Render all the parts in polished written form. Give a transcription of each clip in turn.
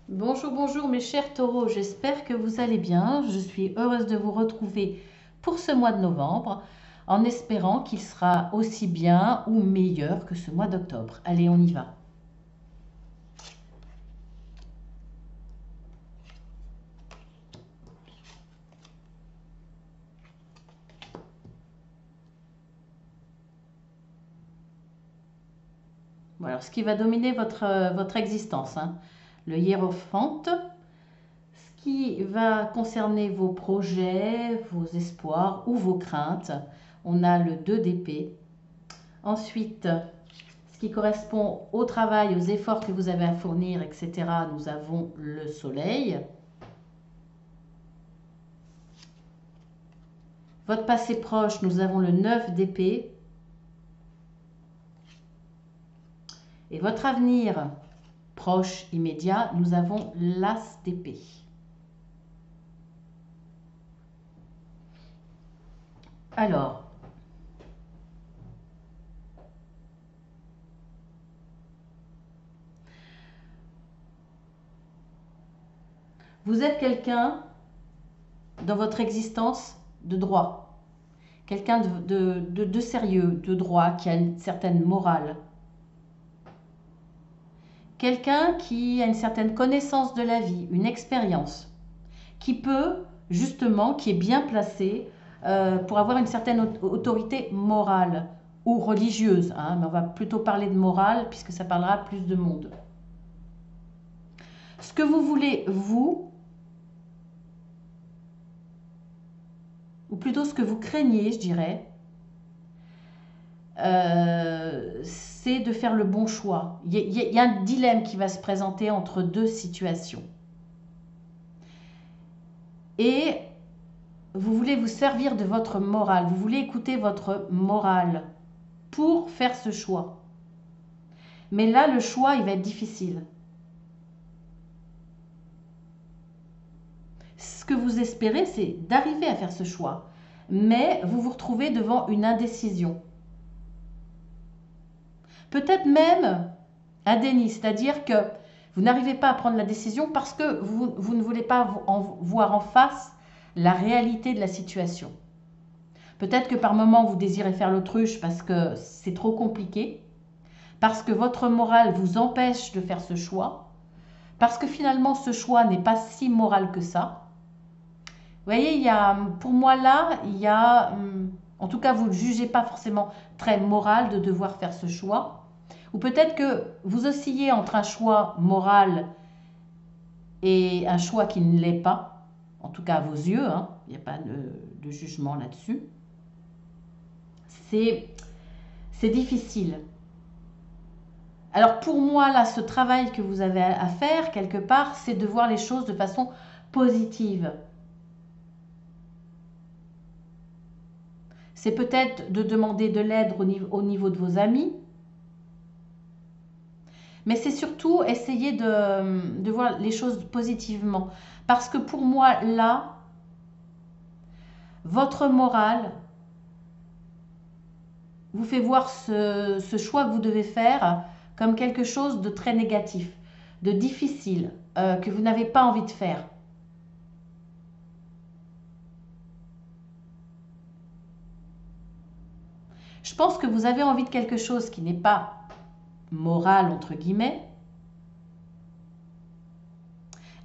Bonjour, bonjour mes chers taureaux, j'espère que vous allez bien. Je suis heureuse de vous retrouver pour ce mois de novembre, en espérant qu'il sera aussi bien ou meilleur que ce mois d'octobre. Allez, on y va. Bon, alors, ce qui va dominer votre existence, hein, le hiérophante, ce qui va concerner vos projets, vos espoirs ou vos craintes. On a le 2 d'épée. Ensuite, ce qui correspond au travail, aux efforts que vous avez à fournir, etc., nous avons le soleil. Votre passé proche, nous avons le 9 d'épée. Et votre avenir proche, immédiat, nous avons l'as d'épée. Alors, vous êtes quelqu'un dans votre existence de droit, quelqu'un de sérieux, de droit, qui a une certaine morale, quelqu'un qui a une certaine connaissance de la vie, une expérience, qui peut, justement, qui est bien placé pour avoir une certaine autorité morale ou religieuse, hein, mais on va plutôt parler de morale puisque ça parlera plus de monde. Ce que vous voulez, vous, ou plutôt ce que vous craignez, je dirais, c'est de faire le bon choix. Il y a un dilemme qui va se présenter entre deux situations. Et vous voulez vous servir de votre morale, vous voulez écouter votre morale pour faire ce choix. Mais là, le choix, il va être difficile. Ce que vous espérez, c'est d'arriver à faire ce choix. Mais vous vous retrouvez devant une indécision. Peut-être même un déni, c'est-à-dire que vous n'arrivez pas à prendre la décision parce que vous ne voulez pas voir en face la réalité de la situation. Peut-être que par moment, vous désirez faire l'autruche parce que c'est trop compliqué, parce que votre morale vous empêche de faire ce choix, parce que finalement, ce choix n'est pas si moral que ça. Vous voyez, pour moi là, en tout cas, vous ne jugez pas forcément très moral de devoir faire ce choix. Ou peut-être que vous oscillez entre un choix moral et un choix qui ne l'est pas, en tout cas à vos yeux, hein, il n'y a pas de jugement là-dessus. C'est difficile. Alors pour moi, là, ce travail que vous avez à faire, quelque part, c'est de voir les choses de façon positive. C'est peut-être de demander de l'aide au niveau de vos amis, mais c'est surtout essayer de voir les choses positivement. Parce que pour moi, là, votre morale vous fait voir ce choix que vous devez faire comme quelque chose de très négatif, de difficile, que vous n'avez pas envie de faire. Je pense que vous avez envie de quelque chose qui n'est pas moral, entre guillemets,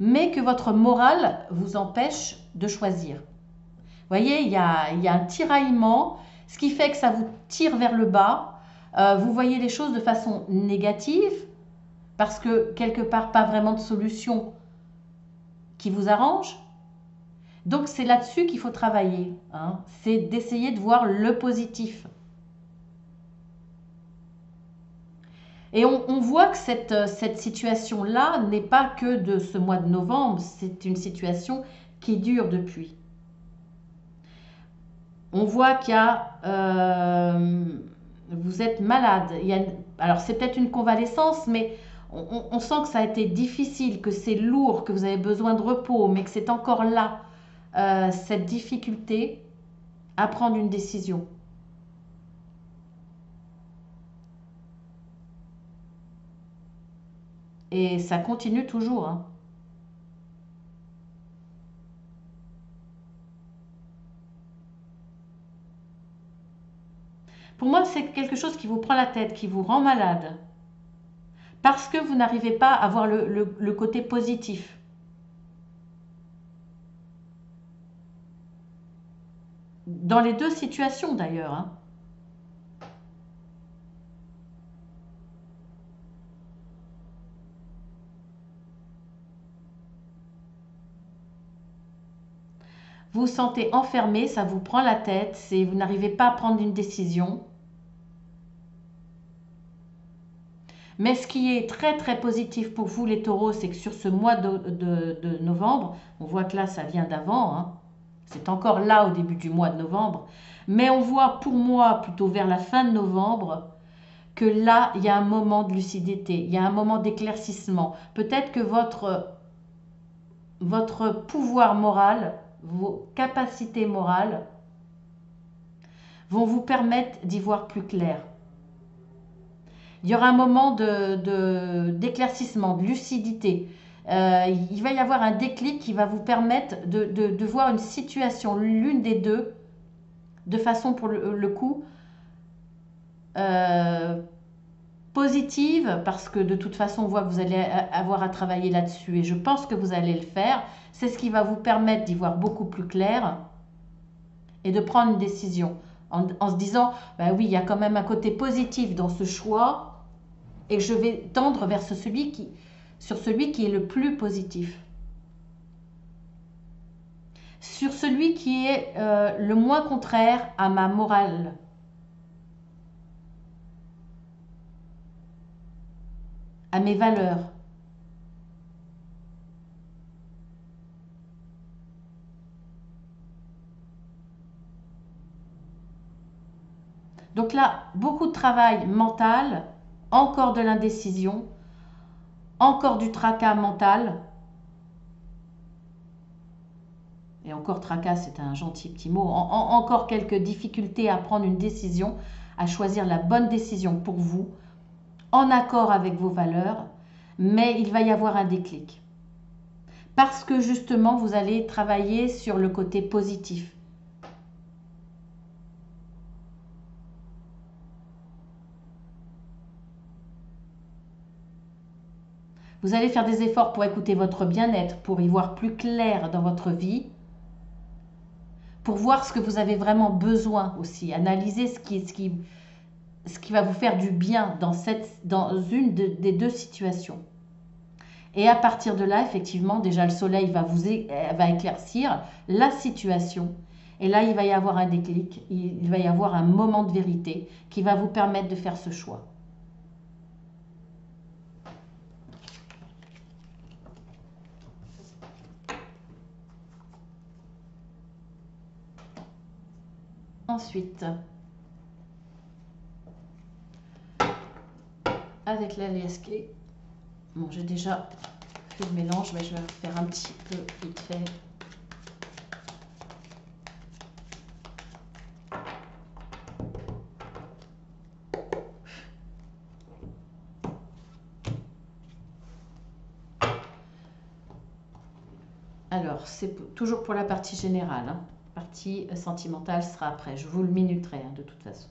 mais que votre morale vous empêche de choisir. Vous voyez, il y a un tiraillement, ce qui fait que ça vous tire vers le bas. Vous voyez les choses de façon négative, parce que quelque part, pas vraiment de solution qui vous arrange. Donc c'est là-dessus qu'il faut travailler, hein. C'est d'essayer de voir le positif. Et on voit que cette situation-là n'est pas que de ce mois de novembre, c'est une situation qui dure depuis. On voit qu'il y a... vous êtes malade. Alors c'est peut-être une convalescence, mais on sent que ça a été difficile, que c'est lourd, que vous avez besoin de repos, mais que c'est encore là, cette difficulté à prendre une décision. Et ça continue toujours, hein. Pour moi, c'est quelque chose qui vous prend la tête, qui vous rend malade. Parce que vous n'arrivez pas à voir le côté positif. Dans les deux situations d'ailleurs, hein. Vous vous sentez enfermé, ça vous prend la tête, vous n'arrivez pas à prendre une décision. Mais ce qui est très très positif pour vous les taureaux, c'est que sur ce mois de novembre, on voit que là ça vient d'avant, hein, c'est encore là au début du mois de novembre, mais on voit pour moi plutôt vers la fin de novembre que là il y a un moment de lucidité, il y a un moment d'éclaircissement. Peut-être que votre pouvoir moral, vos capacités morales vont vous permettre d'y voir plus clair. Il y aura un moment d'éclaircissement, de lucidité. Il va y avoir un déclic qui va vous permettre de voir une situation, l'une des deux, de façon pour le coup positive, parce que de toute façon on voit que vous allez avoir à travailler là-dessus et je pense que vous allez le faire. C'est ce qui va vous permettre d'y voir beaucoup plus clair et de prendre une décision en se disant bah oui, il y a quand même un côté positif dans ce choix et je vais tendre vers celui qui est le plus positif, sur celui qui est le moins contraire à ma morale, à mes valeurs. Donc là, beaucoup de travail mental, encore de l'indécision, encore du tracas mental. Et encore tracas, c'est un gentil petit mot. Encore quelques difficultés à prendre une décision, à choisir la bonne décision pour vous, en accord avec vos valeurs, mais il va y avoir un déclic. Parce que justement, vous allez travailler sur le côté positif. Vous allez faire des efforts pour écouter votre bien-être, pour y voir plus clair dans votre vie, pour voir ce que vous avez vraiment besoin aussi, analyser ce qui va vous faire du bien dans une des deux situations. Et à partir de là, effectivement, déjà le soleil va éclaircir la situation. Et là, il va y avoir un déclic, il va y avoir un moment de vérité qui va vous permettre de faire ce choix. Ensuite, avec l'alias clé, bon, j'ai déjà fait le mélange, mais je vais faire un petit peu vite fait. Alors, c'est toujours pour la partie générale, hein. La partie sentimentale sera après, je vous le minuterai hein, de toute façon.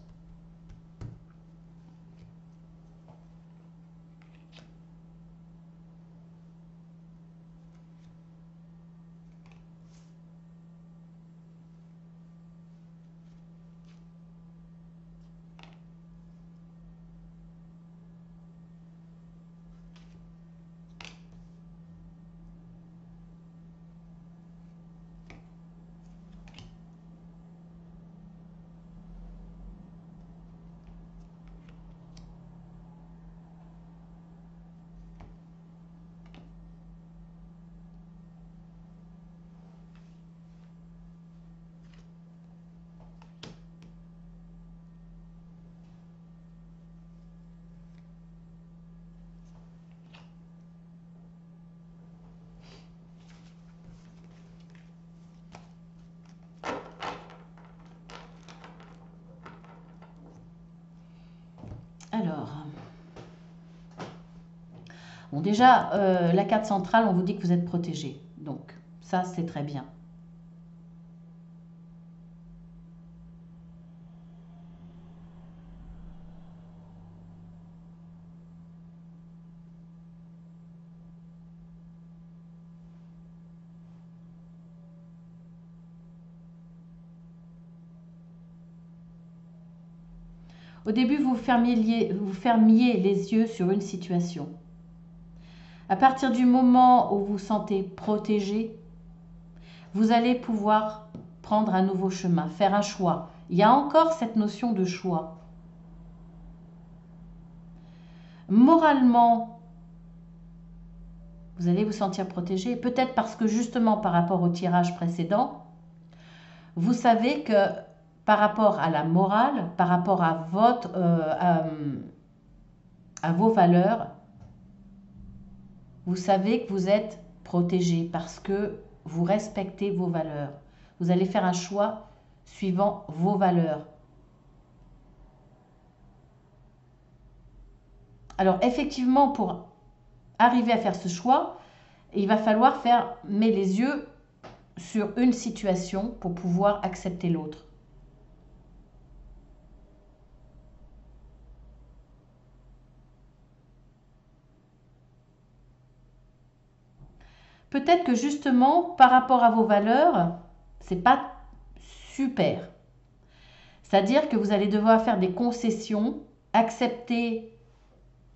Alors, bon déjà, la carte centrale, on vous dit que vous êtes protégé. Donc, ça, c'est très bien. Au début, vous fermiez les yeux sur une situation. À partir du moment où vous vous sentez protégé, vous allez pouvoir prendre un nouveau chemin, faire un choix. Il y a encore cette notion de choix. Moralement, vous allez vous sentir protégé, peut-être parce que justement par rapport au tirage précédent, vous savez que par rapport à la morale, par rapport à vos valeurs, vous savez que vous êtes protégé parce que vous respectez vos valeurs. Vous allez faire un choix suivant vos valeurs. Alors effectivement, pour arriver à faire ce choix, il va falloir mettre les yeux sur une situation pour pouvoir accepter l'autre. Peut-être que justement, par rapport à vos valeurs, c'est pas super. C'est-à-dire que vous allez devoir faire des concessions, accepter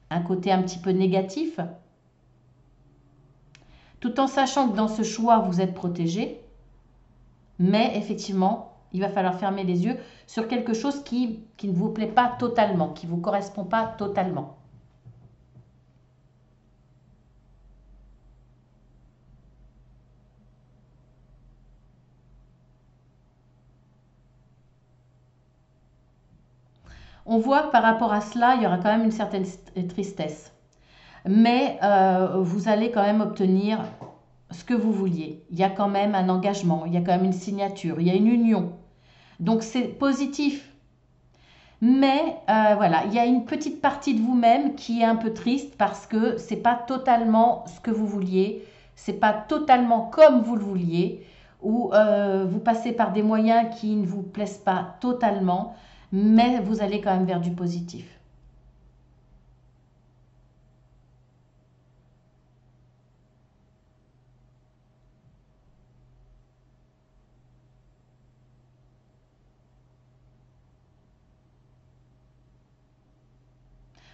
un côté un petit peu négatif, tout en sachant que dans ce choix, vous êtes protégé. Mais effectivement, il va falloir fermer les yeux sur quelque chose qui ne vous plaît pas totalement, qui ne vous correspond pas totalement. On voit que par rapport à cela, il y aura quand même une certaine tristesse. Mais vous allez quand même obtenir ce que vous vouliez. Il y a quand même un engagement, il y a quand même une signature, il y a une union. Donc c'est positif. Mais voilà, il y a une petite partie de vous-même qui est un peu triste parce que c'est pas totalement ce que vous vouliez, c'est pas totalement comme vous le vouliez, ou vous passez par des moyens qui ne vous plaisent pas totalement, mais vous allez quand même vers du positif.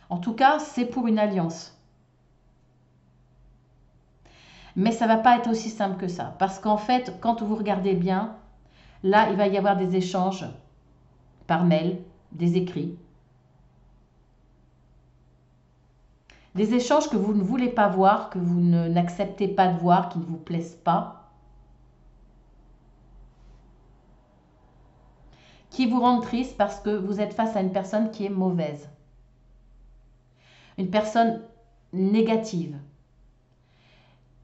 En tout cas, c'est pour une alliance. Mais ça ne va pas être aussi simple que ça. Parce qu'en fait, quand vous regardez bien, là, il va y avoir des échanges par mail, des écrits. Des échanges que vous ne voulez pas voir, que vous n'acceptez pas de voir, qui ne vous plaisent pas. Qui vous rendent triste parce que vous êtes face à une personne qui est mauvaise. Une personne négative.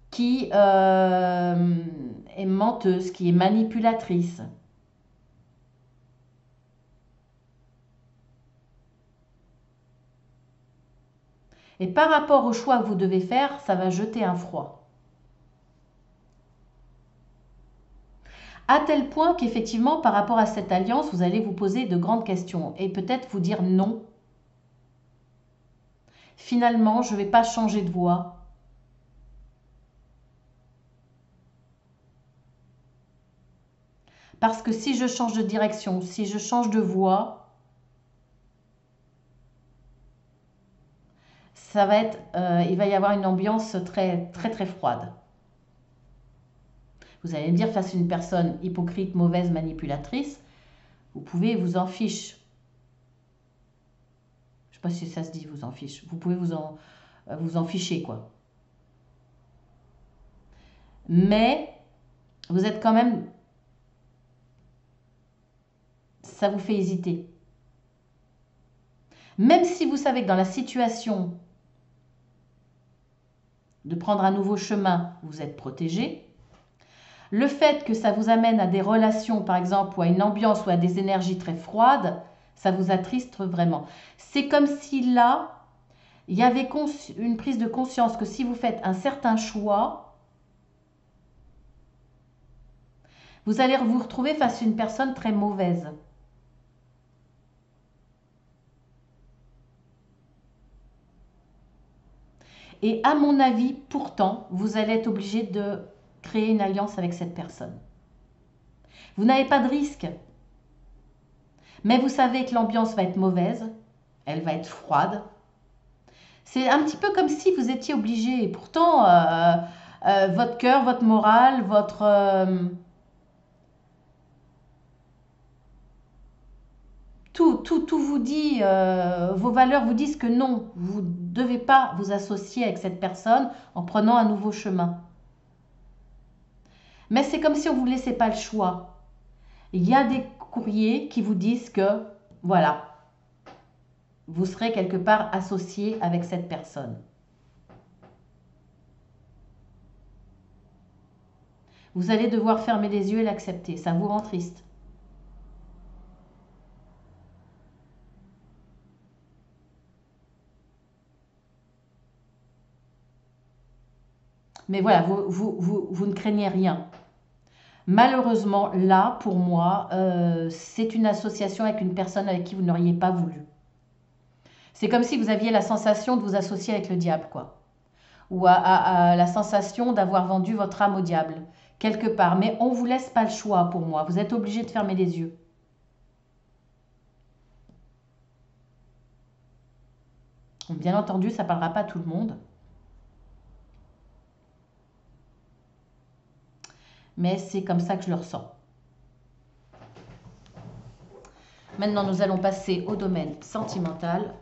Qui est menteuse, qui est manipulatrice. Et par rapport au choix que vous devez faire, ça va jeter un froid. À tel point qu'effectivement, par rapport à cette alliance, vous allez vous poser de grandes questions et peut-être vous dire non. Finalement, je ne vais pas changer de voie. Parce que si je change de direction, si je change de voie, ça va être, il va y avoir une ambiance très, très, très froide. Vous allez me dire, face à une personne hypocrite, mauvaise, manipulatrice, vous pouvez vous en fiche. Je ne sais pas si ça se dit, vous en fiche. Vous pouvez vous en ficher, quoi. Mais vous êtes quand même... Ça vous fait hésiter. Même si vous savez que dans la situation de prendre un nouveau chemin, vous êtes protégé, le fait que ça vous amène à des relations, par exemple, ou à une ambiance ou à des énergies très froides, ça vous attriste vraiment. C'est comme si là, il y avait une prise de conscience que si vous faites un certain choix, vous allez vous retrouver face à une personne très mauvaise. Et à mon avis, pourtant, vous allez être obligé de créer une alliance avec cette personne. Vous n'avez pas de risque, mais vous savez que l'ambiance va être mauvaise, elle va être froide. C'est un petit peu comme si vous étiez obligé. Et pourtant, votre cœur, votre morale, tout vous dit, vos valeurs vous disent que non, vous ne devez pas vous associer avec cette personne en prenant un nouveau chemin. Mais c'est comme si on ne vous laissait pas le choix. Il y a des courriers qui vous disent que, voilà, vous serez quelque part associé avec cette personne. Vous allez devoir fermer les yeux et l'accepter. Ça vous rend triste. Mais voilà, vous ne craignez rien. Malheureusement, là, pour moi, c'est une association avec une personne avec qui vous n'auriez pas voulu. C'est comme si vous aviez la sensation de vous associer avec le diable, quoi. Ou à la sensation d'avoir vendu votre âme au diable, quelque part. Mais on ne vous laisse pas le choix, pour moi. Vous êtes obligé de fermer les yeux. Bien entendu, ça ne parlera pas à tout le monde. Mais c'est comme ça que je le ressens. Maintenant, nous allons passer au domaine sentimental.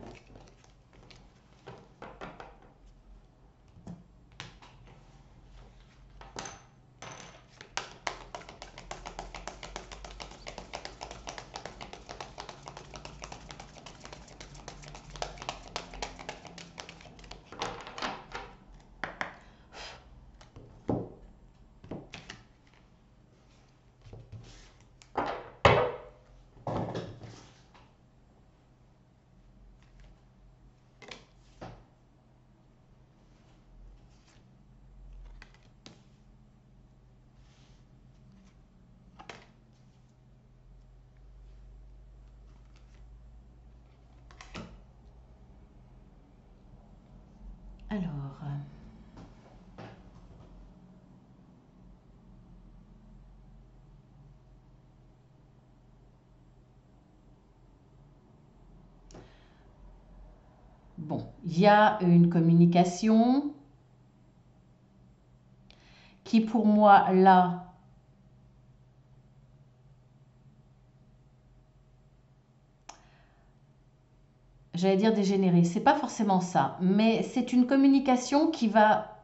Alors, bon, il y a une communication qui, pour moi, là, j'allais dire dégénérer, c'est pas forcément ça, mais c'est une communication qui va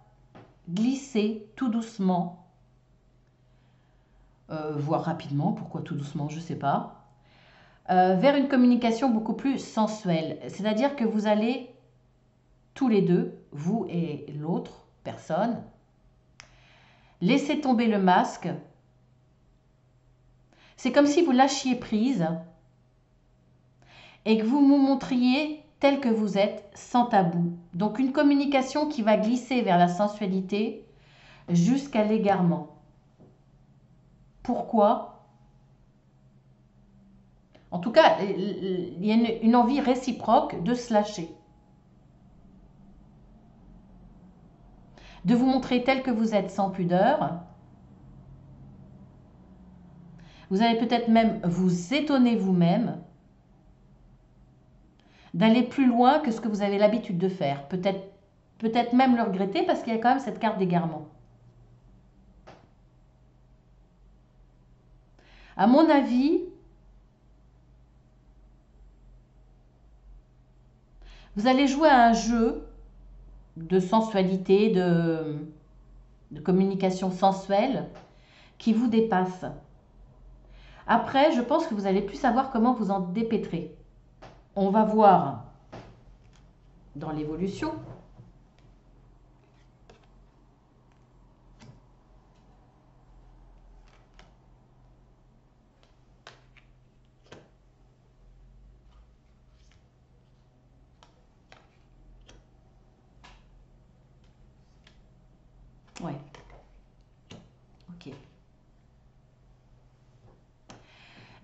glisser tout doucement, voire rapidement, pourquoi tout doucement, je ne sais pas, vers une communication beaucoup plus sensuelle. C'est-à-dire que vous allez, tous les deux, vous et l'autre personne, laisser tomber le masque. C'est comme si vous lâchiez prise et que vous vous montriez tel que vous êtes, sans tabou. Donc une communication qui va glisser vers la sensualité jusqu'à l'égarement. Pourquoi? En tout cas, il y a une envie réciproque de se lâcher. De vous montrer tel que vous êtes sans pudeur. Vous allez peut-être même vous étonner vous-même d'aller plus loin que ce que vous avez l'habitude de faire. Peut-être même le regretter parce qu'il y a quand même cette carte d'égarement. À mon avis, vous allez jouer à un jeu de sensualité, de communication sensuelle qui vous dépasse. Après, je pense que vous allez plus savoir comment vous en dépêtrer. On va voir dans l'évolution. Ouais. Ok.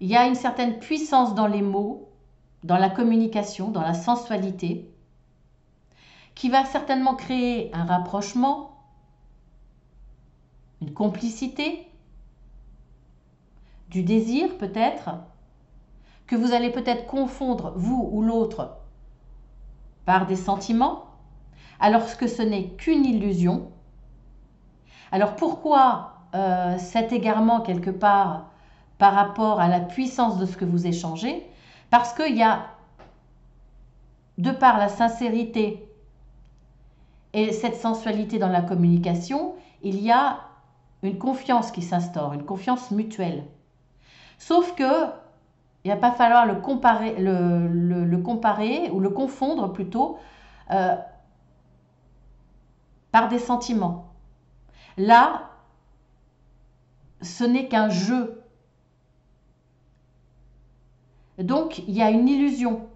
Il y a une certaine puissance dans les mots, dans la communication, dans la sensualité, qui va certainement créer un rapprochement, une complicité, du désir peut-être, que vous allez peut-être confondre, vous ou l'autre, par des sentiments, alors que ce n'est qu'une illusion. Alors pourquoi cet égarement quelque part par rapport à la puissance de ce que vous échangez? Parce qu'il y a, de par la sincérité et cette sensualité dans la communication, il y a une confiance qui s'instaure, une confiance mutuelle. Sauf que il ne va pas falloir le comparer, comparer ou le confondre plutôt par des sentiments. Là, ce n'est qu'un jeu. Donc, il y a une illusion.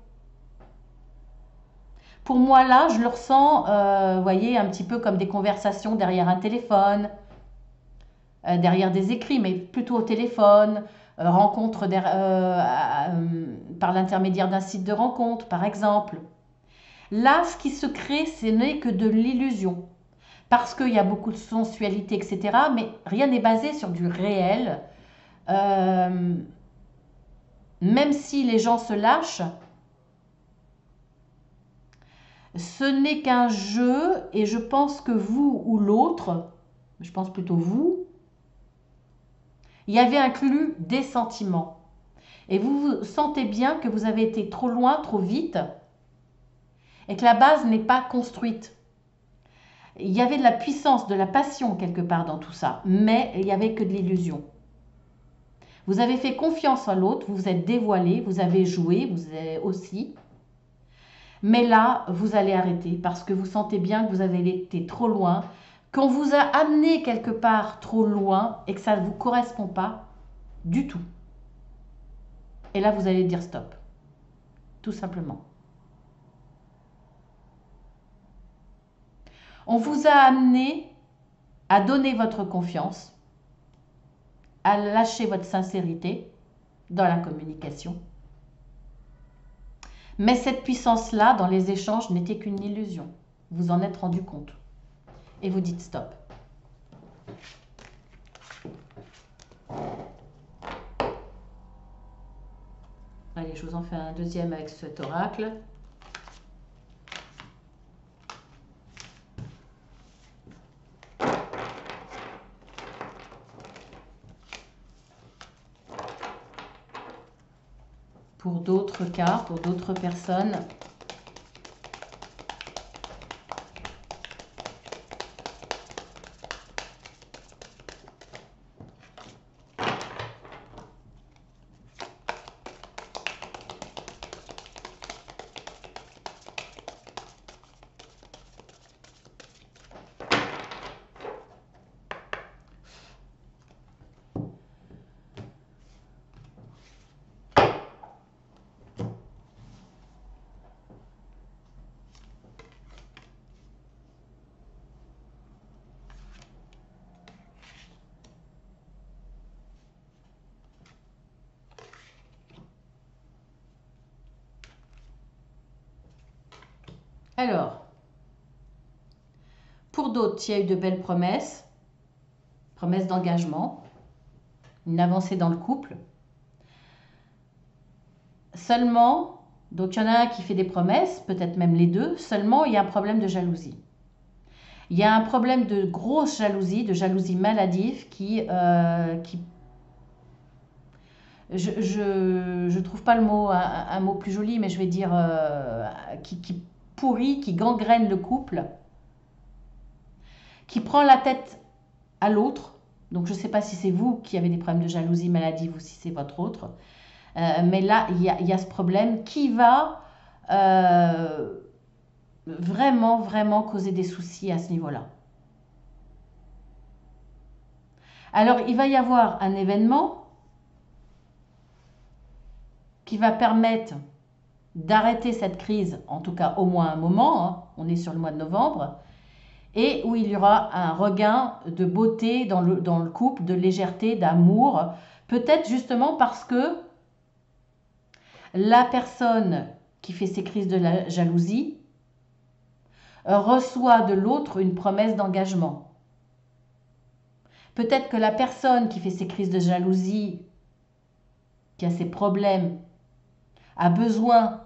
Pour moi, là, je le ressens, vous voyez, un petit peu comme des conversations derrière un téléphone, derrière des écrits, mais plutôt au téléphone, rencontre par l'intermédiaire d'un site de rencontre, par exemple. Là, ce qui se crée, ce n'est que de l'illusion. Parce qu'il y a beaucoup de sensualité, etc. Mais rien n'est basé sur du réel. Même si les gens se lâchent, ce n'est qu'un jeu. Et je pense que vous ou l'autre, je pense plutôt vous, il y avait inclus des sentiments. Et vous sentez bien que vous avez été trop loin, trop vite, et que la base n'est pas construite. Il y avait de la puissance, de la passion quelque part dans tout ça, mais il n'y avait que de l'illusion. Vous avez fait confiance à l'autre, vous vous êtes dévoilé, vous avez joué, vous avez aussi. Mais là, vous allez arrêter parce que vous sentez bien que vous avez été trop loin, qu'on vous a amené quelque part trop loin et que ça ne vous correspond pas du tout. Et là, vous allez dire stop. Tout simplement. On vous a amené à donner votre confiance, à lâcher votre sincérité dans la communication. Mais cette puissance-là, dans les échanges, n'était qu'une illusion. Vous en êtes rendu compte. Et vous dites stop. Allez, je vous en fais un deuxième avec cet oracle. Pour d'autres cas, pour d'autres personnes. Alors, pour d'autres, il y a eu de belles promesses d'engagement, une avancée dans le couple. Seulement, donc il y en a un qui fait des promesses, peut-être même les deux, seulement il y a un problème de jalousie. Il y a un problème de grosse jalousie, de jalousie maladive qui je trouve pas le mot, un mot plus joli, mais je vais dire qui pourrit, qui gangrène le couple, qui prend la tête à l'autre. Donc je ne sais pas si c'est vous qui avez des problèmes de jalousie maladive ou si c'est votre autre. Mais là, il y a ce problème qui va vraiment, vraiment causer des soucis à ce niveau-là. Alors, il va y avoir un événement qui va permettre d'arrêter cette crise, en tout cas au moins un moment, hein, on est sur le mois de novembre, et où il y aura un regain de beauté dans le couple, de légèreté, d'amour, peut-être justement parce que la personne qui fait ces crises de la jalousie reçoit de l'autre une promesse d'engagement. Peut-être que la personne qui fait ces crises de jalousie, qui a ces problèmes, a besoin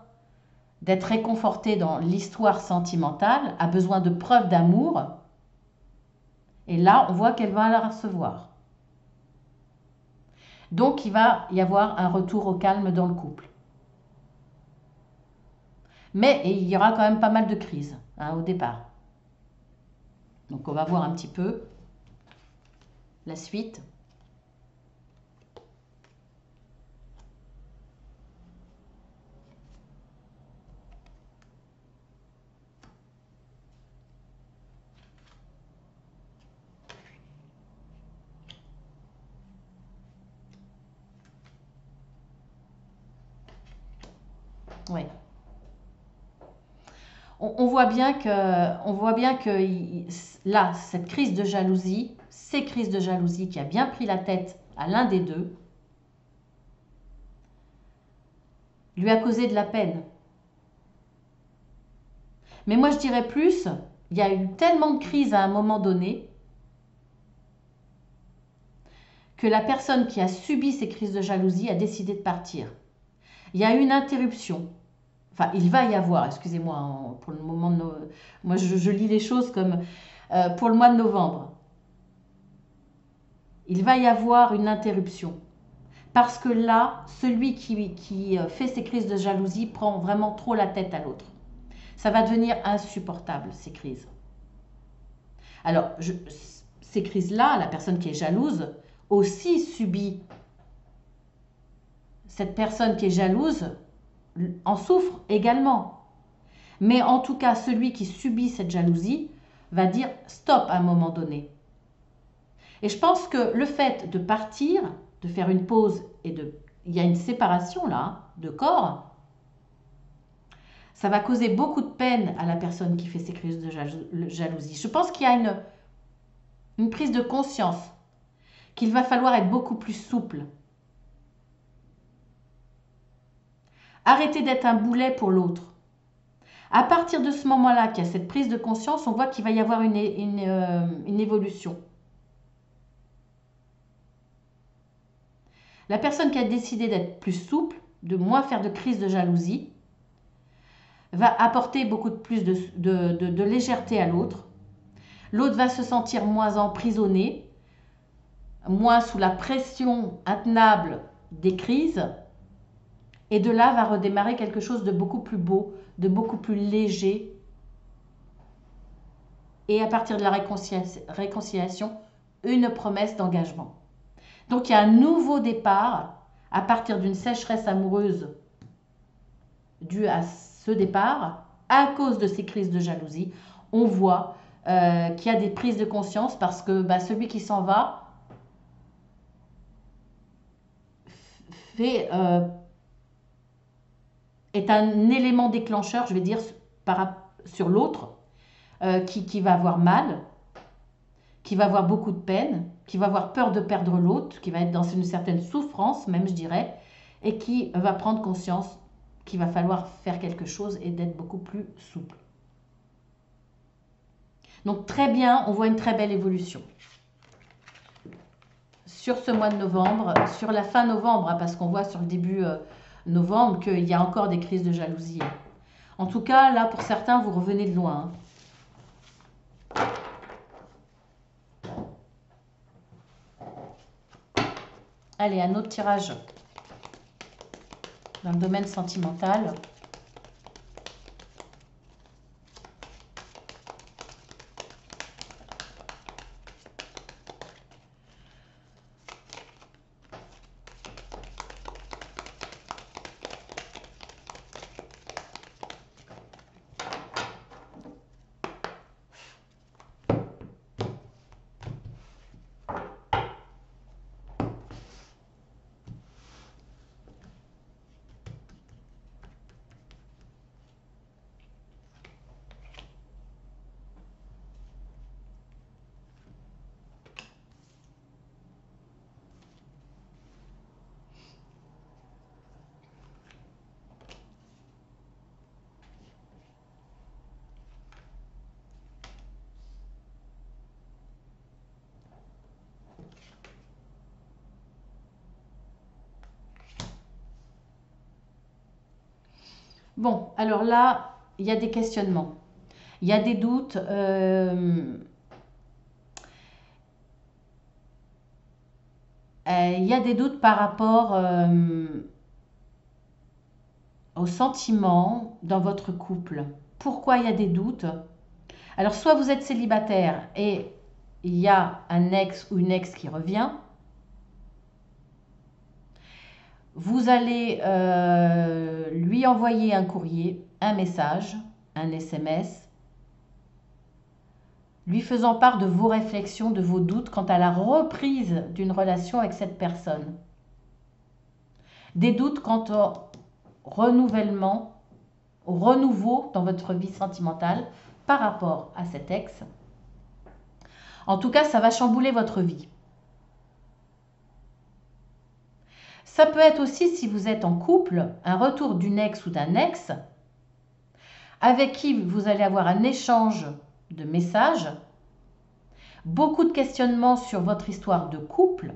d'être réconforté dans l'histoire sentimentale, a besoin de preuves d'amour. Et là, on voit qu'elle va la recevoir. Donc, il va y avoir un retour au calme dans le couple. Mais il y aura quand même pas mal de crises hein, au départ. Donc, on va voir un petit peu la suite. Oui. On voit bien que là, cette crise de jalousie, ces crises de jalousie qui a bien pris la tête à l'un des deux, lui a causé de la peine. Mais moi, je dirais plus, il y a eu tellement de crises à un moment donné que la personne qui a subi ces crises de jalousie a décidé de partir. Il y a eu une interruption. Enfin, il va y avoir, excusez-moi, pour le moment, moi je lis les choses comme pour le mois de novembre. Il va y avoir une interruption. Parce que là, celui qui fait ces crises de jalousie prend vraiment trop la tête à l'autre. Ça va devenir insupportable, ces crises. Alors, ces crises-là, la personne qui est jalouse aussi subit. Cette personne qui est jalouse en souffre également. Mais en tout cas, celui qui subit cette jalousie va dire stop à un moment donné. Et je pense que le fait de partir, de faire une pause il y a une séparation là, hein, de corps, ça va causer beaucoup de peine à la personne qui fait ces crises de jalousie. Je pense qu'il y a une prise de conscience qu'il va falloir être beaucoup plus souple. Arrêter d'être un boulet pour l'autre. À partir de ce moment-là, qu'il y a cette prise de conscience, on voit qu'il va y avoir une évolution. La personne qui a décidé d'être plus souple, de moins faire de crise de jalousie, va apporter beaucoup plus de légèreté à l'autre. L'autre va se sentir moins emprisonné, moins sous la pression intenable des crises. Et de là va redémarrer quelque chose de beaucoup plus beau, de beaucoup plus léger. Et à partir de la réconciliation, une promesse d'engagement. Donc il y a un nouveau départ à partir d'une sécheresse amoureuse due à ce départ, à cause de ces crises de jalousie. On voit qu'il y a des prises de conscience parce que celui qui s'en va est un élément déclencheur, je vais dire, sur l'autre, qui va avoir mal, qui va avoir beaucoup de peine, qui va avoir peur de perdre l'autre, qui va être dans une certaine souffrance même, je dirais, et qui va prendre conscience qu'il va falloir faire quelque chose et d'être beaucoup plus souple. Donc très bien, on voit une très belle évolution. Sur ce mois de novembre, sur la fin novembre, hein, parce qu'on voit sur le début novembre qu'il y a encore des crises de jalousie. En tout cas, là, pour certains, vous revenez de loin. Allez, un autre tirage dans le domaine sentimental. Bon, alors là, il y a des questionnements. Il y a des doutes. Il y a des doutes par rapport aux sentiments dans votre couple. Pourquoi il y a des doutes? Alors, soit vous êtes célibataire et il y a un ex ou une ex qui revient. Vous allez lui envoyer un courrier, un message, un SMS, lui faisant part de vos réflexions, de vos doutes quant à la reprise d'une relation avec cette personne. Des doutes quant au renouvellement, au renouveau dans votre vie sentimentale par rapport à cet ex. En tout cas, ça va chambouler votre vie. Ça peut être aussi, si vous êtes en couple, un retour d'une ex ou d'un ex avec qui vous allez avoir un échange de messages, beaucoup de questionnements sur votre histoire de couple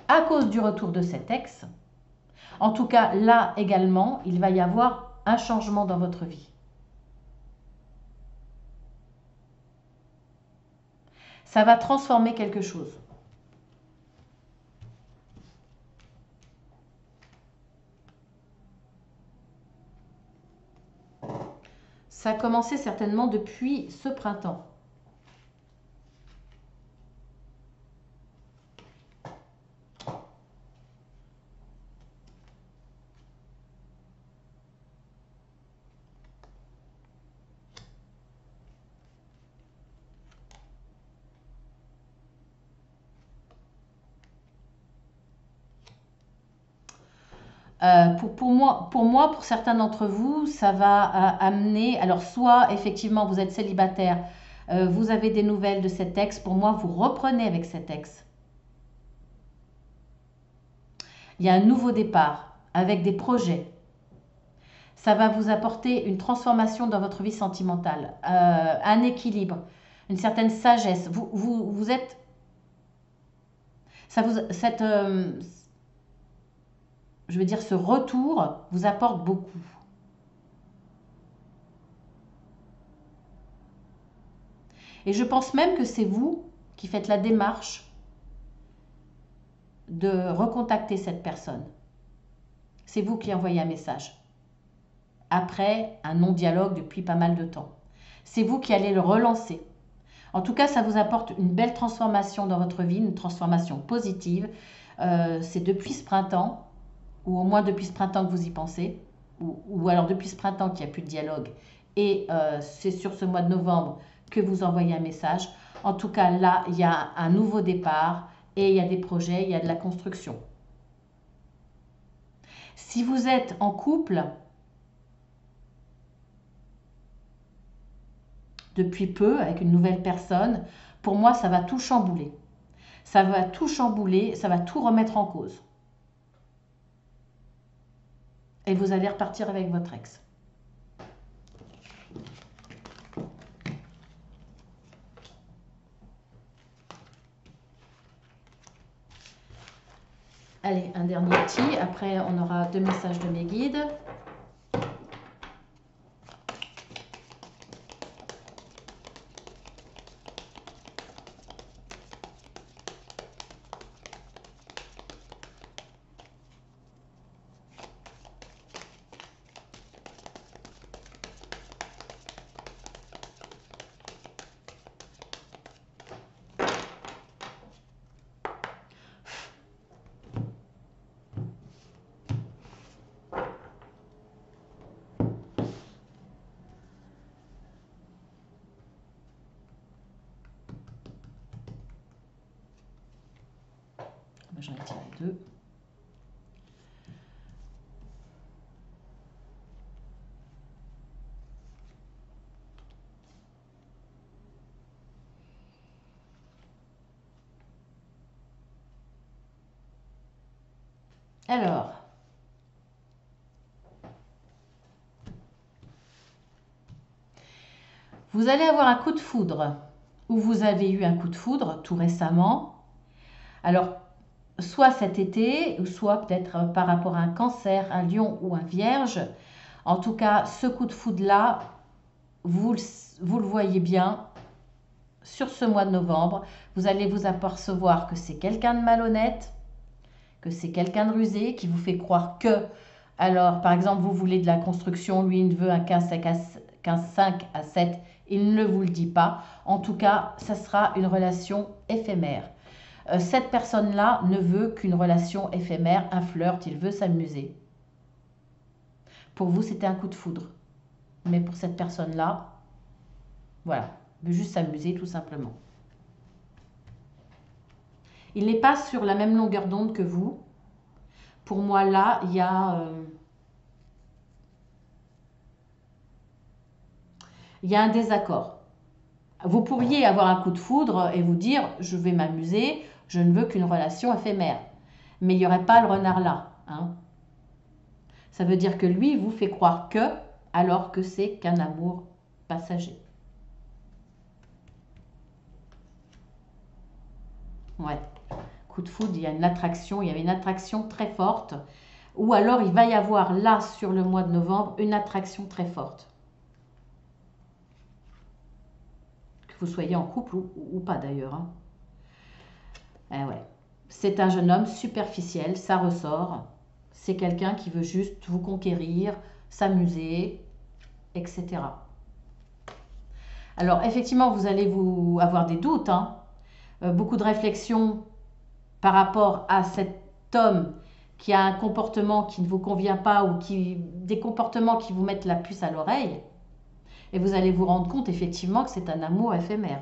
à cause du retour de cet ex. En tout cas, là également, il va y avoir un changement dans votre vie. Ça va transformer quelque chose. Ça a commencé certainement depuis ce printemps. Pour certains d'entre vous, ça va amener, alors soit effectivement vous êtes célibataire, vous avez des nouvelles de cet ex, pour moi vous reprenez avec cet ex. Il y a un nouveau départ avec des projets. Ça va vous apporter une transformation dans votre vie sentimentale, un équilibre, une certaine sagesse. Vous êtes, ça vous, cette, je veux dire, ce retour vous apporte beaucoup. Et je pense même que c'est vous qui faites la démarche de recontacter cette personne. C'est vous qui envoyez un message. Après un non-dialogue depuis pas mal de temps. C'est vous qui allez le relancer. En tout cas, ça vous apporte une belle transformation dans votre vie, une transformation positive. C'est depuis ce printemps, ou au moins depuis ce printemps que vous y pensez, ou alors depuis ce printemps qu'il n'y a plus de dialogue, et c'est sur ce mois de novembre que vous envoyez un message. En tout cas, là, il y a un nouveau départ, et il y a des projets, il y a de la construction. Si vous êtes en couple depuis peu avec une nouvelle personne, pour moi, ça va tout chambouler. Ça va tout chambouler, ça va tout remettre en cause. Et vous allez repartir avec votre ex. Allez, un dernier petit. Après, on aura 2 messages de mes guides. J'en ai tiré 2. Alors, vous allez avoir un coup de foudre, ou vous avez eu un coup de foudre tout récemment. Alors, soit cet été, ou soit peut-être par rapport à un cancer, un lion ou un vierge. En tout cas, ce coup de foudre-là, vous le voyez bien, sur ce mois de novembre, vous allez vous apercevoir que c'est quelqu'un de malhonnête, que c'est quelqu'un de rusé, qui vous fait croire que, alors par exemple, vous voulez de la construction, lui il veut un 15-5 à 7, il ne vous le dit pas. En tout cas, ça sera une relation éphémère. Cette personne-là ne veut qu'une relation éphémère, un flirt, il veut s'amuser. Pour vous, c'était un coup de foudre. Mais pour cette personne-là, voilà, il veut juste s'amuser tout simplement. Il n'est pas sur la même longueur d'onde que vous. Pour moi, là, il y a un désaccord. Vous pourriez avoir un coup de foudre et vous dire « je vais m'amuser, je ne veux qu'une relation éphémère ». Mais il n'y aurait pas le renard là. Hein. Ça veut dire que lui vous fait croire que, alors que c'est qu'un amour passager. Ouais. Coup de foudre, il y a une attraction, il y avait une attraction très forte. Ou alors il va y avoir là, sur le mois de novembre, une attraction très forte. Que vous soyez en couple ou pas d'ailleurs. Hein. Eh ouais. C'est un jeune homme superficiel, ça ressort. C'est quelqu'un qui veut juste vous conquérir, s'amuser, etc. Alors effectivement, vous allez avoir des doutes, hein. Beaucoup de réflexions par rapport à cet homme qui a un comportement qui ne vous convient pas ou des comportements qui vous mettent la puce à l'oreille. Et vous allez vous rendre compte effectivement que c'est un amour éphémère.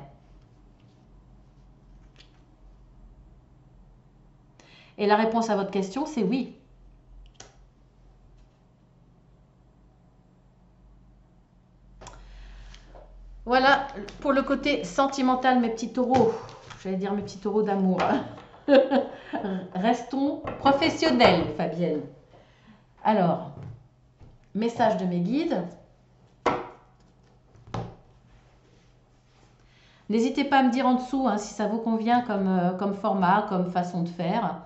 Et la réponse à votre question, c'est oui. Voilà pour le côté sentimental, mes petits taureaux. J'allais dire mes petits taureaux d'amour. Restons professionnels, Fabienne. Alors, message de mes guides. N'hésitez pas à me dire en dessous hein, si ça vous convient comme format, comme façon de faire,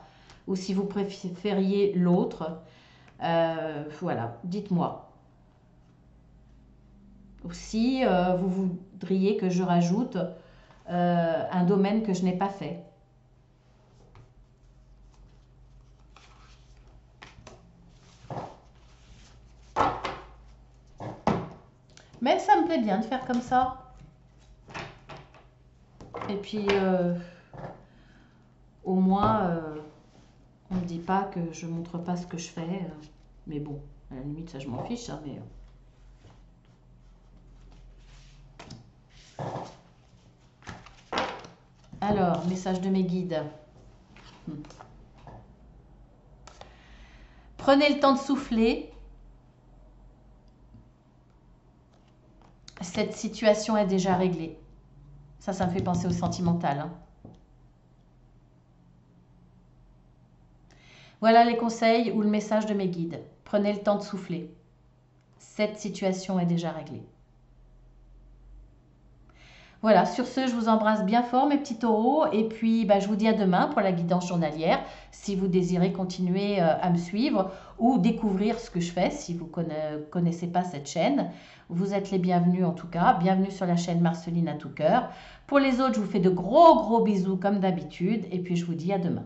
ou si vous préfériez l'autre. Voilà, dites-moi. Ou si vous voudriez que je rajoute un domaine que je n'ai pas fait. Mais ça me plaît bien de faire comme ça. Et puis, au moins, on ne me dit pas que je ne montre pas ce que je fais. Mais bon, à la limite, ça, je m'en fiche. Hein, mais... Alors, message de mes guides. Prenez le temps de souffler. Cette situation est déjà réglée. Ça me fait penser au sentimental. Hein. Voilà les conseils ou le message de mes guides. Prenez le temps de souffler. Cette situation est déjà réglée. Voilà, sur ce, je vous embrasse bien fort, mes petits taureaux. Et puis, je vous dis à demain pour la guidance journalière, si vous désirez continuer à me suivre ou découvrir ce que je fais, si vous ne connaissez pas cette chaîne. Vous êtes les bienvenus en tout cas. Bienvenue sur la chaîne Marceline à tout cœur. Pour les autres, je vous fais de gros bisous comme d'habitude. Et puis, je vous dis à demain.